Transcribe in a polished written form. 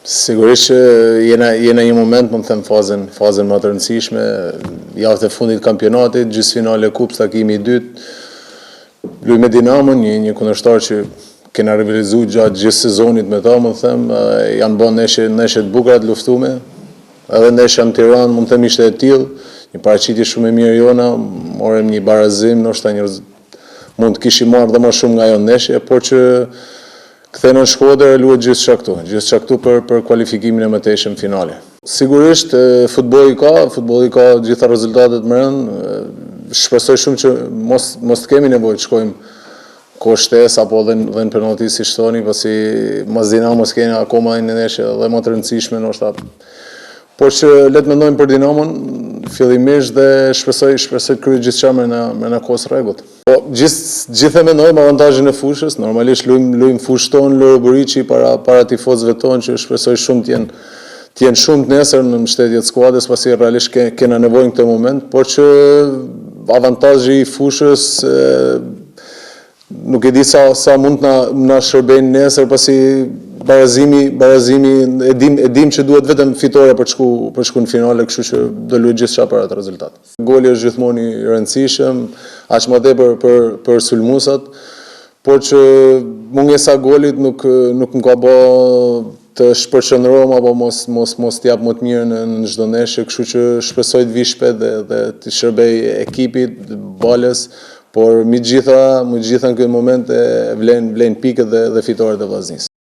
Sigurisht që jena një moment, më them, fazën më të rëndësishme, javët e fundit kampionatit, gjysmëfinale kupës, takimi i dytë, luaj me Dinamon, një kundërshtar që kena rivalizuar gjatë gjithë sezonit me ta, më them, janë bën neshje të bukura të luftume, edhe ndeshja në Tiranë, më them, ishte e tillë, një paraqitje shumë e mirë jona, morëm një barazim, ndoshta mund të kishim marrë dhe më shumë nga ajo ndeshje, por që kthehena në Shkodër e luhet gjithçka këtu për kualifikimin e mëtejshëm finale. Sigurisht futbolli ka gjitha rezultatet më rënd. Shpresoj shumë që mos të kemi nevojë të shkojmë kohë shtesë apo dhe në penalti si thoni, pasi mas Dinamos kemi akoma një ndeshje dhe më të rëndësishme ndoshta. Por që le të mendojmë për Dinamon fillimisht dhe shpresoj të kryej gjithçka me në kohës rregullt. Po gjithë e mendojmë avantazhin e fushës, normalisht luajmë fushën tonë Loro Buriçi para tifozëve tonë që shpresoj shumë të jenë shumë të nesër në mbështetje të skuadrës, pasi realisht kena nevojë në këtë moment, por që avantazhi i fushës nuk e di sa mund na shërbejnë nesër, pasi barazimi e dim që duhet vetëm fitore për të shku në finale, kështu që do luaj gjithçka për atë rezultat. Goli është gjithmonë i rëndësishëm, aq më tepër për sulmuesat, por që mungesa e golit nuk më ka bë të shpërqendrohem apo mos t'jap më të mirë në çdo ndeshje, kështu që shpresoj të vi shpejt dhe të shërbej ekipit, balës, por me gjitha në këtë moment vlen pikët dhe fitoret e vllaznisë.